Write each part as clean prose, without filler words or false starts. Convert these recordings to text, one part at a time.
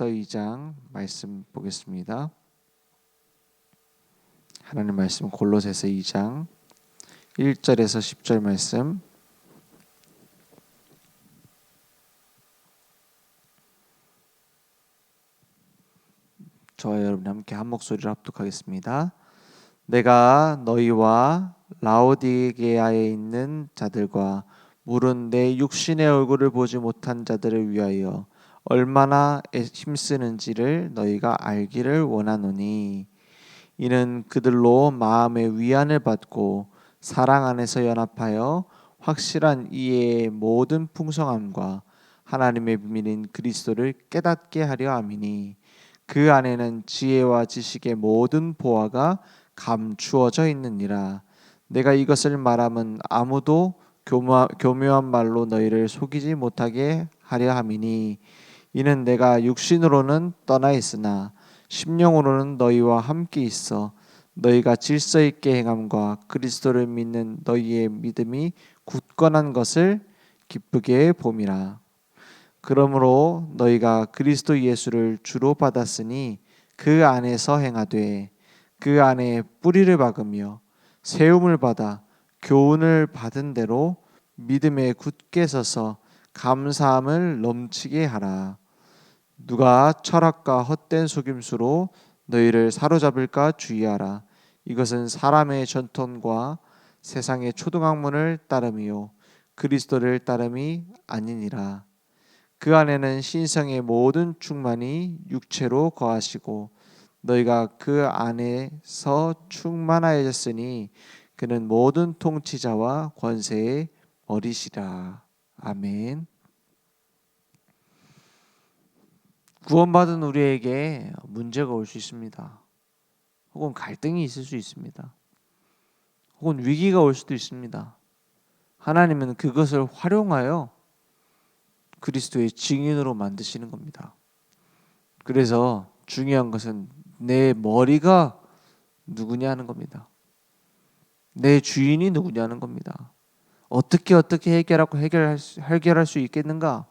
고린도후서 2장 말씀 보겠습니다. 하나님 말씀 골로새서 2장 1절에서 10절 말씀. 저와 여러분 함께 한 목소리로 합독하겠습니다. 내가 너희와 라오디게아에 있는 자들과 물은 내 육신의 얼굴을 보지 못한 자들을 위하여 얼마나 힘쓰는지를 너희가 알기를 원하노니, 이는 그들로 마음의 위안을 받고 사랑 안에서 연합하여 확실한 이해의 모든 풍성함과 하나님의 비밀인 그리스도를 깨닫게 하려 함이니, 그 안에는 지혜와 지식의 모든 보화가 감추어져 있느니라. 내가 이것을 말함은 아무도 교묘한 말로 너희를 속이지 못하게 하려 함이니, 이는 내가 육신으로는 떠나 있으나 심령으로는 너희와 함께 있어 너희가 질서 있게 행함과 그리스도를 믿는 너희의 믿음이 굳건한 것을 기쁘게 봄이라. 그러므로 너희가 그리스도 예수를 주로 받았으니 그 안에서 행하되 그 안에 뿌리를 박으며 세움을 받아 교훈을 받은 대로 믿음에 굳게 서서 감사함을 넘치게 하라. 누가 철학과 헛된 속임수로 너희를 사로잡을까 주의하라. 이것은 사람의 전통과 세상의 초등학문을 따름이요 그리스도를 따름이 아니니라. 그 안에는 신성의 모든 충만이 육체로 거하시고 너희가 그 안에서 충만하여졌으니 그는 모든 통치자와 권세의 머리시라. 아멘. 구원받은 우리에게 문제가 올 수 있습니다. 혹은 갈등이 있을 수 있습니다. 혹은 위기가 올 수도 있습니다. 하나님은 그것을 활용하여 그리스도의 증인으로 만드시는 겁니다. 그래서 중요한 것은 내 머리가 누구냐는 겁니다. 내 주인이 누구냐는 겁니다. 어떻게 해결할 수 있겠는가?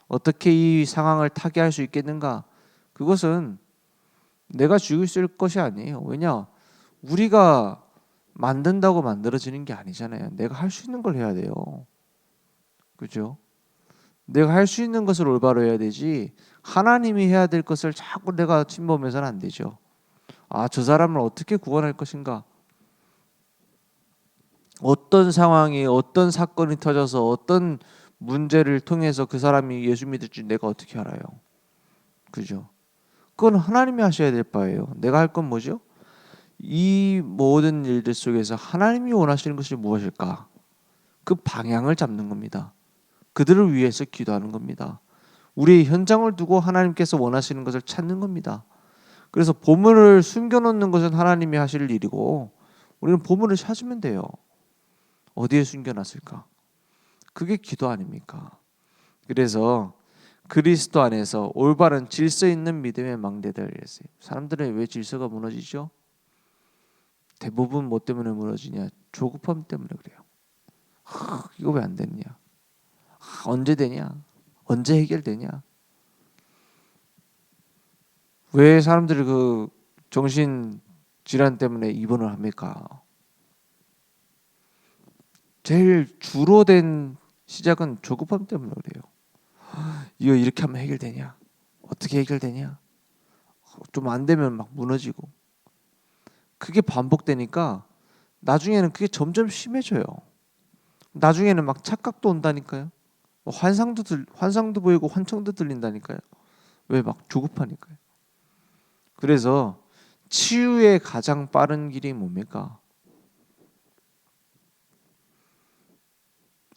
어떻게 이 상황을 타개할 수 있겠는가? 그것은 내가 쥐고 있을 것이 아니에요. 왜냐? 우리가 만든다고 만들어지는 게 아니잖아요. 내가 할 수 있는 걸 해야 돼요. 그죠? 내가 할 수 있는 것을 올바로 해야 되지, 하나님이 해야 될 것을 자꾸 내가 침범해서는 안 되죠. 저 사람을 어떻게 구원할 것인가? 어떤 상황이, 어떤 사건이 터져서 어떤 문제를 통해서 그 사람이 예수 믿을지 내가 어떻게 알아요? 그죠? 그건 하나님이 하셔야 될 바예요. 내가 할 건 뭐죠? 이 모든 일들 속에서 하나님이 원하시는 것이 무엇일까? 그 방향을 잡는 겁니다. 그들을 위해서 기도하는 겁니다. 우리의 현장을 두고 하나님께서 원하시는 것을 찾는 겁니다. 그래서 보물을 숨겨놓는 것은 하나님이 하실 일이고, 우리는 보물을 찾으면 돼요. 어디에 숨겨놨을까? 그게 기도 아닙니까? 그래서 그리스도 안에서 올바른 질서 있는 믿음의 망대들. 사람들은 왜 질서가 무너지죠? 대부분 뭐 때문에 무너지냐? 조급함 때문에 그래요. 이거 왜 안 됐냐? 언제 되냐? 언제 해결되냐? 왜 사람들이 그 정신 질환 때문에 입원을 합니까? 제일 주로 된 시작은 조급함 때문에 그래요. 이거 이렇게 하면 해결되냐? 어떻게 해결되냐? 좀 안 되면 막 무너지고. 그게 반복되니까 나중에는 그게 점점 심해져요. 나중에는 막 착각도 온다니까요. 환상도 보이고 환청도 들린다니까요. 왜? 막 조급하니까요. 그래서 치유의 가장 빠른 길이 뭡니까?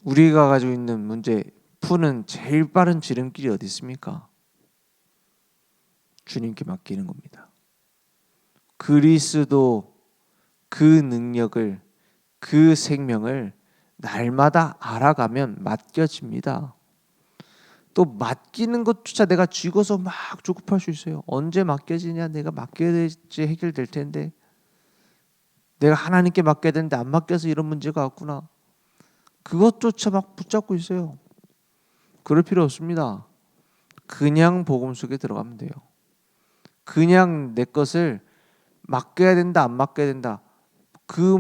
우리가 가지고 있는 문제 푸는 제일 빠른 지름길이 어디 있습니까? 주님께 맡기는 겁니다. 그리스도 그 능력을, 그 생명을 날마다 알아가면 맡겨집니다. 또 맡기는 것조차 내가 쥐고서 막 조급할 수 있어요. 언제 맡겨지냐? 내가 맡겨야 될지 해결될 텐데, 내가 하나님께 맡겨야 되는데 안 맡겨서 이런 문제가 왔구나. 그것조차 막 붙잡고 있어요. 그럴 필요 없습니다. 그냥 복음 속에 들어가면 돼요. 그냥 내 것을 맡겨야 된다, 안 맡겨야 된다. 그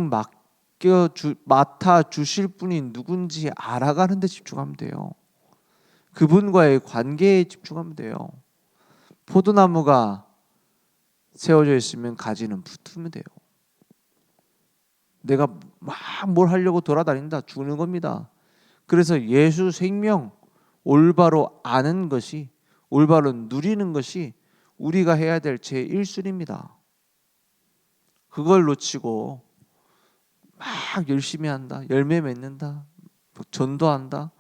맡아 주실 분이 누군지 알아가는 데 집중하면 돼요. 그분과의 관계에 집중하면 돼요. 포도나무가 세워져 있으면 가지는 붙으면 돼요. 내가 막 뭘 하려고 돌아다닌다 죽는 겁니다. 그래서 예수 생명 올바로 아는 것이, 올바로 누리는 것이 우리가 해야 될 제1순위입니다. 그걸 놓치고 막 열심히 한다, 열매 맺는다, 전도한다,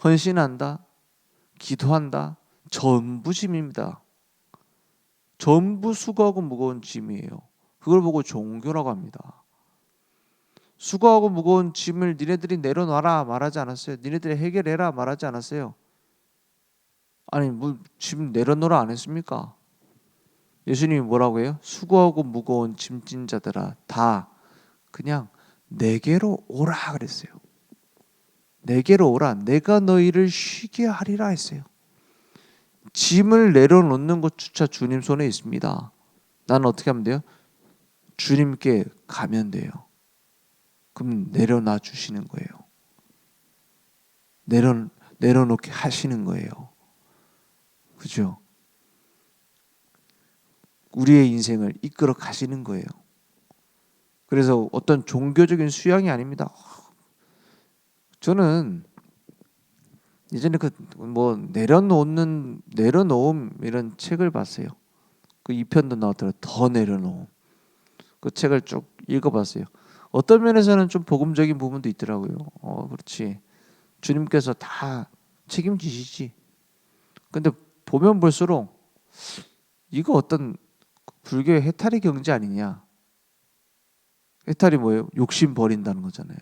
헌신한다, 기도한다, 전부 짐입니다. 전부 수고하고 무거운 짐이에요. 그걸 보고 종교라고 합니다. 수고하고 무거운 짐을 니네들이 내려놔라 말하지 않았어요. 니네들이 해결해라 말하지 않았어요. 아니 뭐 짐 내려놓으라 안 했습니까? 예수님이 뭐라고 해요? 수고하고 무거운 짐진 자들아 다 그냥 내게로 오라 그랬어요. 내게로 오라. 내가 너희를 쉬게 하리라 했어요. 짐을 내려놓는 것조차 주님 손에 있습니다. 나는 어떻게 하면 돼요? 주님께 가면 돼요. 그럼 내려놔 주시는 거예요. 내려놓게 하시는 거예요. 그죠? 우리의 인생을 이끌어 가시는 거예요. 그래서 어떤 종교적인 수양이 아닙니다. 저는 예전에 그 뭐 내려놓음 이런 책을 봤어요. 그 2편도 나왔더라고요. 더 내려놓음. 그 책을 쭉 읽어봤어요. 어떤 면에서는 좀 복음적인 부분도 있더라고요. 그렇지. 주님께서 다 책임지시지. 근데 보면 볼수록 이거 어떤 불교의 해탈의 경지 아니냐. 해탈이 뭐예요? 욕심 버린다는 거잖아요.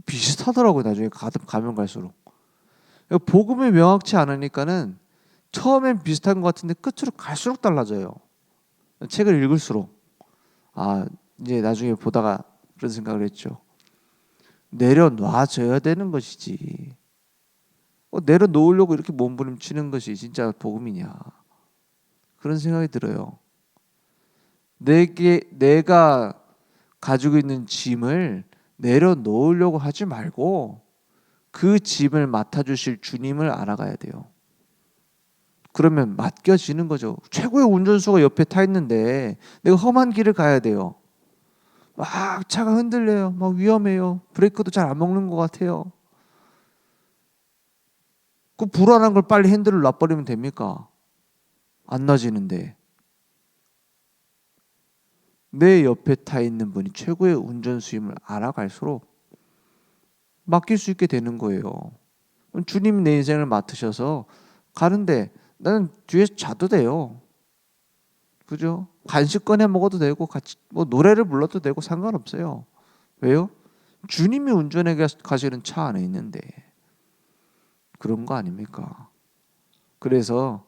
비슷하더라고요. 나중에 가면 갈수록. 복음이 명확치 않으니까는 처음엔 비슷한 것 같은데 끝으로 갈수록 달라져요. 책을 읽을수록. 이제 나중에 보다가 그런 생각을 했죠. 내려놔줘야 되는 것이지. 내려놓으려고 이렇게 몸부림치는 것이 진짜 복음이냐. 그런 생각이 들어요. 내가 가지고 있는 짐을 내려놓으려고 하지 말고 그 짐을 맡아주실 주님을 알아가야 돼요. 그러면 맡겨지는 거죠. 최고의 운전수가 옆에 타 있는데 내가 험한 길을 가야 돼요. 막 차가 흔들려요. 막 위험해요. 브레이크도 잘 안 먹는 것 같아요. 그 불안한 걸 빨리 핸들을 놔버리면 됩니까? 안 놔지는데. 내 옆에 타 있는 분이 최고의 운전수임을 알아갈수록 맡길 수 있게 되는 거예요. 주님이 내 인생을 맡으셔서 가는데 나는 뒤에서 자도 돼요. 그죠? 간식 꺼내 먹어도 되고 같이 뭐 노래를 불러도 되고 상관없어요. 왜요? 주님이 운전해 가시는 차 안에 있는데 그런 거 아닙니까? 그래서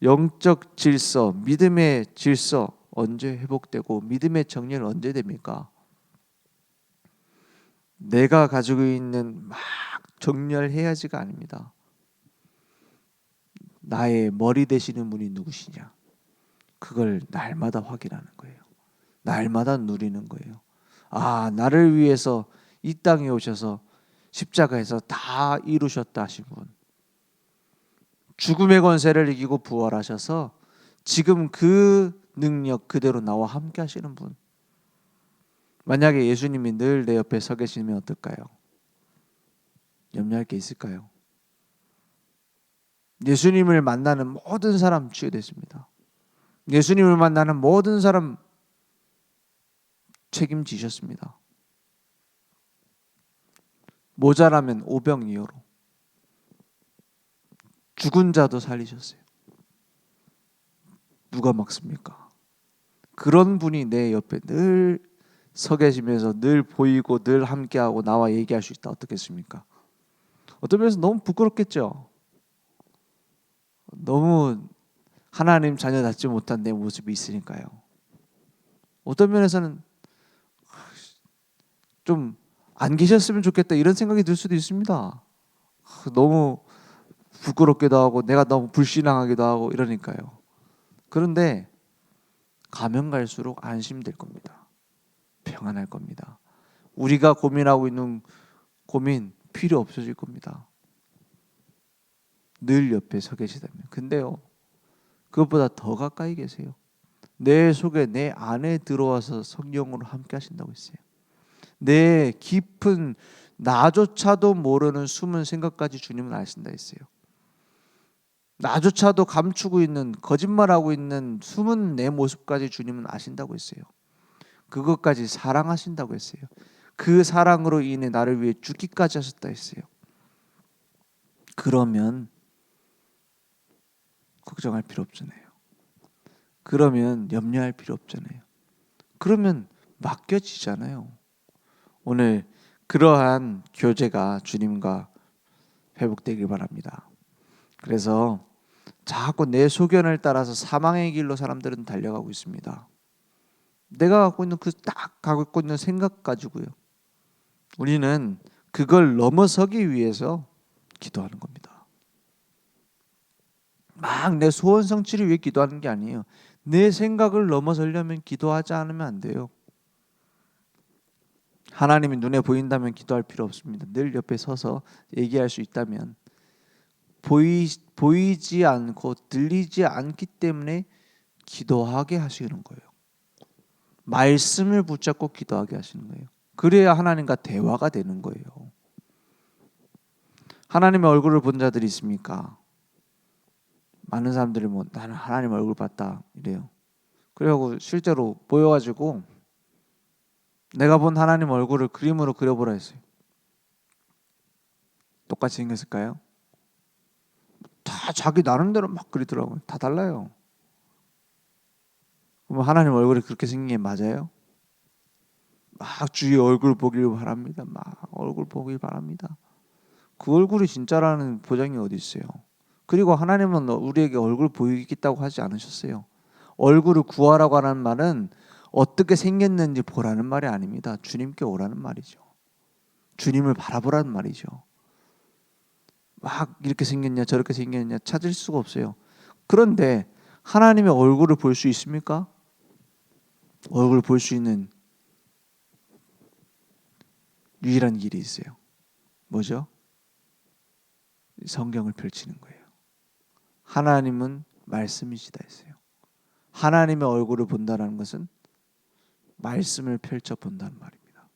영적 질서, 믿음의 질서 언제 회복되고 믿음의 정리는 언제 됩니까? 내가 가지고 있는 막 정렬해야지가 아닙니다. 나의 머리 되시는 분이 누구시냐? 그걸 날마다 확인하는 거예요. 날마다 누리는 거예요. 나를 위해서 이 땅에 오셔서 십자가에서 다 이루셨다 하신 분. 죽음의 권세를 이기고 부활하셔서 지금 그 능력 그대로 나와 함께 하시는 분. 만약에 예수님이 늘 내 옆에 서 계시면 어떨까요? 염려할 게 있을까요? 예수님을 만나는 모든 사람 치유됐습니다. 예수님을 만나는 모든 사람 책임지셨습니다. 모자라면 오병이어로 죽은 자도 살리셨어요. 누가 막습니까? 그런 분이 내 옆에 늘 서 계시면서 늘 보이고 늘 함께하고 나와 얘기할 수 있다. 어떻겠습니까? 어떤 면에서 너무 부끄럽겠죠. 너무 하나님 자녀답지 못한 내 모습이 있으니까요. 어떤 면에서는 좀 안 계셨으면 좋겠다 이런 생각이 들 수도 있습니다. 너무 부끄럽기도 하고 내가 너무 불신앙하기도 하고 이러니까요. 그런데 가면 갈수록 안심될 겁니다. 평안할 겁니다. 우리가 고민하고 있는 고민 필요 없어질 겁니다. 늘 옆에 서 계시다면. 근데요, 그것보다 더 가까이 계세요. 내 속에 내 안에 들어와서 성령으로 함께 하신다고 했어요. 내 깊은 나조차도 모르는 숨은 생각까지 주님은 아신다 했어요. 나조차도 감추고 있는 거짓말하고 있는 숨은 내 모습까지 주님은 아신다고 했어요. 그것까지 사랑하신다고 했어요. 그 사랑으로 인해 나를 위해 죽기까지 하셨다 했어요. 그러면 걱정할 필요 없잖아요. 그러면 염려할 필요 없잖아요. 그러면 맡겨지잖아요. 오늘 그러한 교제가 주님과 회복되길 바랍니다. 그래서 자꾸 내 소견을 따라서 사망의 길로 사람들은 달려가고 있습니다. 내가 갖고 있는 갖고 있는 생각 가지고요. 우리는 그걸 넘어서기 위해서 기도하는 겁니다. 막 내 소원 성취를 위해 기도하는 게 아니에요. 내 생각을 넘어서려면 기도하지 않으면 안 돼요. 하나님이 눈에 보인다면 기도할 필요 없습니다. 늘 옆에 서서 얘기할 수 있다면 보이지 않고 들리지 않기 때문에 기도하게 하시는 거예요. 말씀을 붙잡고 기도하게 하시는 거예요. 그래야 하나님과 대화가 되는 거예요. 하나님의 얼굴을 본 자들이 있습니까? 많은 사람들이 뭐 나는 하나님 얼굴 봤다 이래요. 그리고 실제로 보여가지고 내가 본 하나님 얼굴을 그림으로 그려보라 했어요. 똑같이 생겼을까요? 다 자기 나름대로 막 그리더라고요. 다 달라요. 그럼 하나님 얼굴이 그렇게 생긴 게 맞아요? 막 주위 얼굴 보길 바랍니다. 막 얼굴 보길 바랍니다. 그 얼굴이 진짜라는 보장이 어디 있어요? 그리고 하나님은 우리에게 얼굴 보이겠다고 하지 않으셨어요. 얼굴을 구하라고 하는 말은 어떻게 생겼는지 보라는 말이 아닙니다. 주님께 오라는 말이죠. 주님을 바라보라는 말이죠. 막 이렇게 생겼냐 저렇게 생겼냐 찾을 수가 없어요. 그런데 하나님의 얼굴을 볼 수 있습니까? 얼굴을 볼 수 있는 유일한 길이 있어요. 뭐죠? 성경을 펼치는 거예요. 하나님은 말씀이시다 했어요. 하나님의 얼굴을 본다는 것은 말씀을 펼쳐 본다는 말입니다.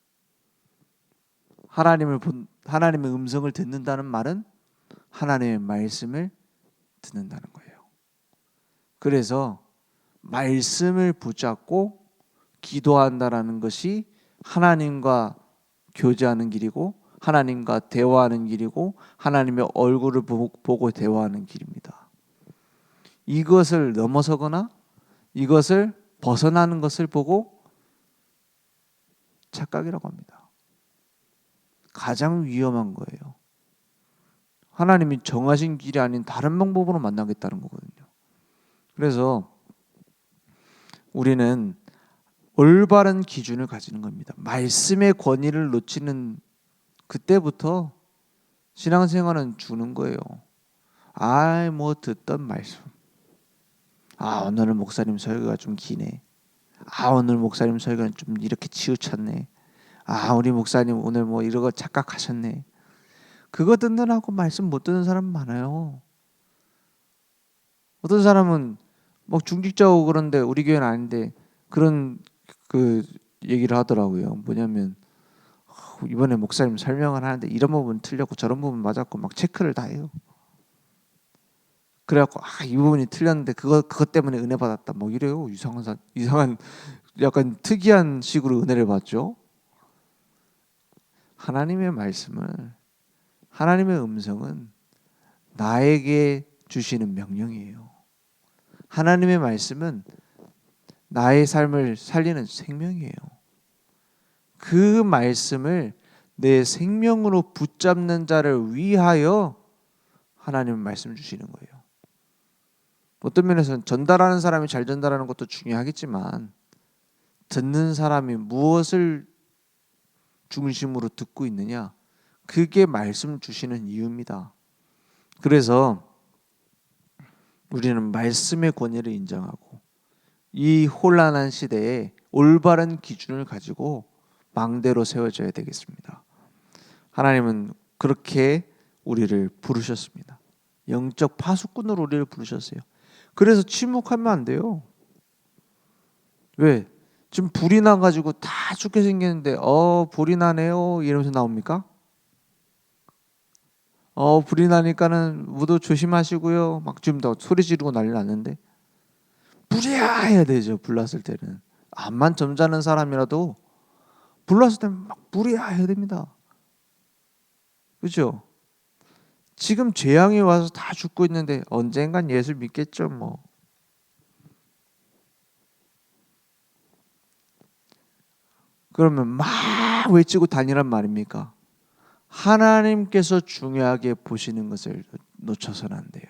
하나님의 음성을 듣는다는 말은 하나님의 말씀을 듣는다는 거예요. 그래서 말씀을 붙잡고 기도한다라는 것이 하나님과 교제하는 길이고 하나님과 대화하는 길이고 하나님의 얼굴을 보고 대화하는 길입니다. 이것을 넘어서거나 이것을 벗어나는 것을 보고 착각이라고 합니다. 가장 위험한 거예요. 하나님이 정하신 길이 아닌 다른 방법으로 만나겠다는 거거든요. 그래서 우리는 올바른 기준을 가지는 겁니다. 말씀의 권위를 놓치는 그때부터 신앙생활은 주는 거예요. 뭐 듣던 말씀. 오늘 목사님 설교가 좀 기네. 오늘 목사님 설교는 좀 이렇게 치우쳤네. 우리 목사님 오늘 뭐 이러고 착각하셨네. 그거 듣느라고 말씀 못 듣는 사람 많아요. 어떤 사람은 막 중직자고 그런데 우리 교회는 아닌데 그런 그 얘기를 하더라고요. 뭐냐면 이번에 목사님 설명을 하는데 이런 부분 틀렸고 저런 부분 맞았고 막 체크를 다 해요. 그래갖고 이 부분이 틀렸는데 그것 때문에 은혜 받았다. 뭐 이래요. 이상한 약간 특이한 식으로 은혜를 받죠. 하나님의 말씀을 하나님의 음성은 나에게 주시는 명령이에요. 하나님의 말씀은 나의 삶을 살리는 생명이에요. 그 말씀을 내 생명으로 붙잡는 자를 위하여 하나님은 말씀 주시는 거예요. 어떤 면에서는 전달하는 사람이 잘 전달하는 것도 중요하겠지만 듣는 사람이 무엇을 중심으로 듣고 있느냐, 그게 말씀 주시는 이유입니다. 그래서 우리는 말씀의 권위를 인정하고 이 혼란한 시대에 올바른 기준을 가지고 망대로 세워져야 되겠습니다. 하나님은 그렇게 우리를 부르셨습니다. 영적 파수꾼으로 우리를 부르셨어요. 그래서 침묵하면 안 돼요. 왜? 지금 불이 나가지고 다 죽게 생겼는데 불이 나네요 이러면서 나옵니까? 불이 나니까는 모두 조심하시고요. 막 지금 더 소리 지르고 난리 났는데 불이야 해야 되죠. 불났을 때는 암만 점잖은 사람이라도 불났을 때는 막 불이야 해야 됩니다. 그렇죠? 지금 재앙이 와서 다 죽고 있는데 언젠간 예수 믿겠죠 뭐. 그러면 막 외치고 다니란 말입니까? 하나님께서 중요하게 보시는 것을 놓쳐서는 안 돼요.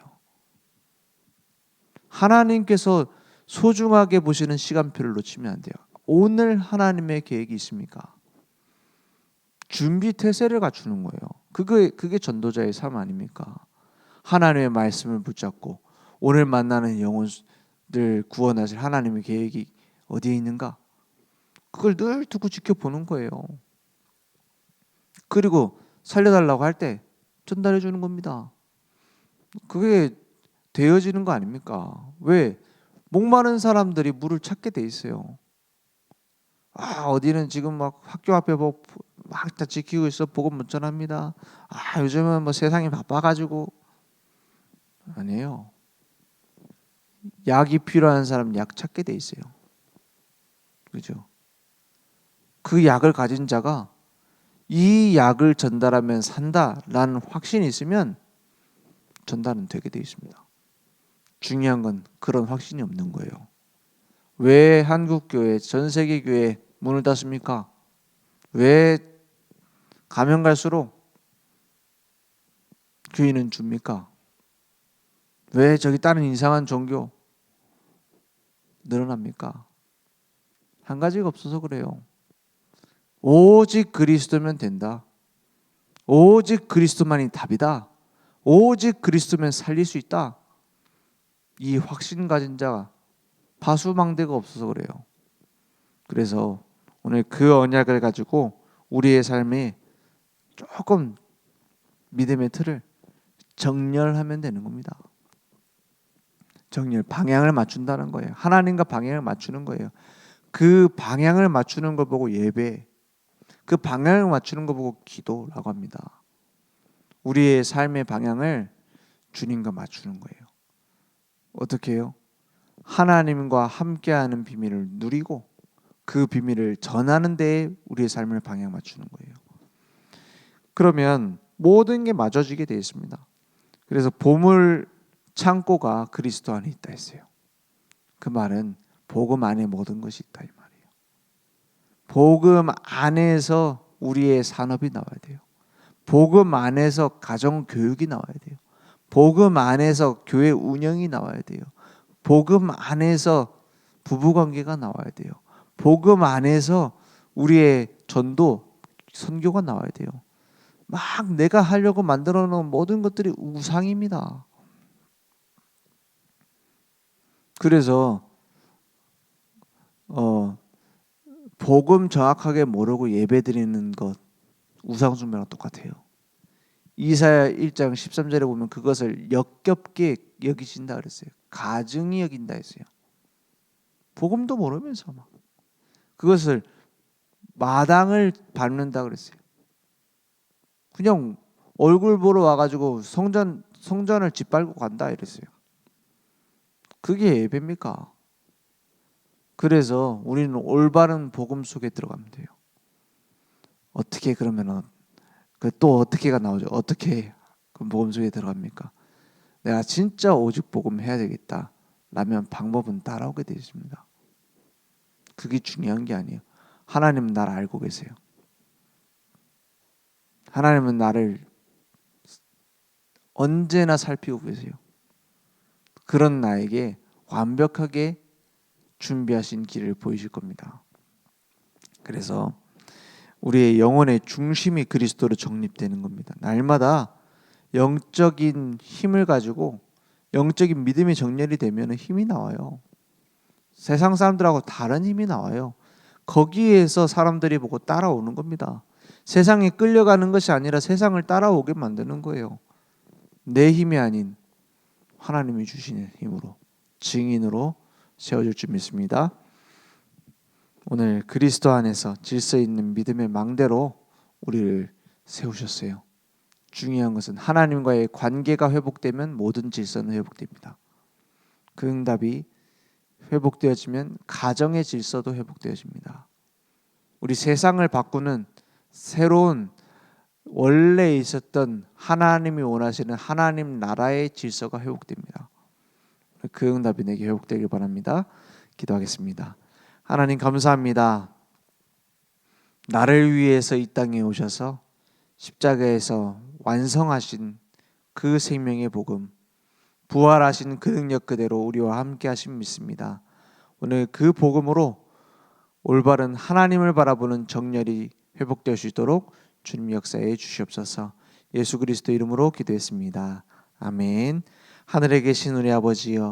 하나님께서 소중하게 보시는 시간표를 놓치면 안 돼요. 오늘 하나님의 계획이 있습니까? 준비 태세를 갖추는 거예요. 그게 전도자의 삶 아닙니까? 하나님의 말씀을 붙잡고 오늘 만나는 영혼들 구원하실 하나님의 계획이 어디에 있는가? 그걸 늘 두고 지켜보는 거예요. 그리고 살려달라고 할 때 전달해 주는 겁니다. 그게 되어지는 거 아닙니까? 왜? 목마른 사람들이 물을 찾게 돼 있어요. 어디는 지금 막 학교 앞에 막 다 지키고 있어 복음 못 전합니다. 요즘은 뭐 세상이 바빠가지고 아니에요. 약이 필요한 사람 약 찾게 돼 있어요. 그죠? 그 약을 가진 자가 이 약을 전달하면 산다라는 확신이 있으면 전달은 되게 돼 있습니다. 중요한 건 그런 확신이 없는 거예요. 왜 한국 교회, 전 세계 교회 문을 닫습니까? 왜 가면 갈수록 교인은 줍니까? 왜 저기 다른 이상한 종교 늘어납니까? 한 가지가 없어서 그래요. 오직 그리스도면 된다. 오직 그리스도만이 답이다. 오직 그리스도면 살릴 수 있다. 이 확신 가진 자가 파수망대가 없어서 그래요. 그래서 오늘 그 언약을 가지고 우리의 삶에 조금 믿음의 틀을 정렬하면 되는 겁니다. 정렬, 방향을 맞춘다는 거예요. 하나님과 방향을 맞추는 거예요. 그 방향을 맞추는 걸 보고 예배, 그 방향을 맞추는 걸 보고 기도라고 합니다. 우리의 삶의 방향을 주님과 맞추는 거예요. 어떻게 해요? 하나님과 함께하는 비밀을 누리고 그 비밀을 전하는 데에 우리의 삶을 방향 맞추는 거예요. 그러면 모든 게 맞아지게 되어 있습니다. 그래서 보물 창고가 그리스도 안에 있다 했어요. 그 말은 복음 안에 모든 것이 있다 이 말이에요. 복음 안에서 우리의 산업이 나와야 돼요. 복음 안에서 가정 교육이 나와야 돼요. 복음 안에서 교회 운영이 나와야 돼요. 복음 안에서 부부 관계가 나와야 돼요. 복음 안에서 우리의 전도, 선교가 나와야 돼요. 막 내가 하려고 만들어 놓은 모든 것들이 우상입니다. 그래서 복음 정확하게 모르고 예배드리는 것 우상 숭배랑 똑같아요. 이사야 1장 13절에 보면 그것을 역겹게 여기신다 그랬어요. 가증히 여긴다 했어요. 복음도 모르면서 막 그것을 마당을 밟는다 그랬어요. 그냥 얼굴 보러 와가지고 성전을 짓밟고 간다 이랬어요. 그게 예배입니까? 그래서 우리는 올바른 복음 속에 들어가면 돼요. 어떻게 그러면은 또 어떻게가 나오죠? 어떻게 그 복음 속에 들어갑니까? 내가 진짜 오직 복음 해야 되겠다 라면 방법은 따라오게 되어 있습니다. 그게 중요한 게 아니에요. 하나님은 나를 알고 계세요. 하나님은 나를 언제나 살피고 계세요. 그런 나에게 완벽하게 준비하신 길을 보이실 겁니다. 그래서 우리의 영혼의 중심이 그리스도로 정립되는 겁니다. 날마다 영적인 힘을 가지고 영적인 믿음의 정렬이 되면 힘이 나와요. 세상 사람들하고 다른 힘이 나와요. 거기에서 사람들이 보고 따라오는 겁니다. 세상에 끌려가는 것이 아니라 세상을 따라오게 만드는 거예요. 내 힘이 아닌 하나님이 주시는 힘으로, 증인으로 세워질 줄 믿습니다. 오늘 그리스도 안에서 질서 있는 믿음의 망대로 우리를 세우셨어요. 중요한 것은 하나님과의 관계가 회복되면 모든 질서는 회복됩니다. 그 응답이 회복되어지면 가정의 질서도 회복되어집니다. 우리 세상을 바꾸는 새로운 원래 있었던 하나님이 원하시는 하나님 나라의 질서가 회복됩니다. 그 응답이 내게 회복되길 바랍니다. 기도하겠습니다. 하나님 감사합니다. 나를 위해서 이 땅에 오셔서 십자가에서 완성하신 그 생명의 복음, 부활하신 그 능력 그대로 우리와 함께 하심 믿습니다. 오늘 그 복음으로 올바른 하나님을 바라보는 정렬이 회복될 수 있도록 주님 역사해 주시옵소서. 예수 그리스도 이름으로 기도했습니다. 아멘. 하늘에 계신 우리 아버지여,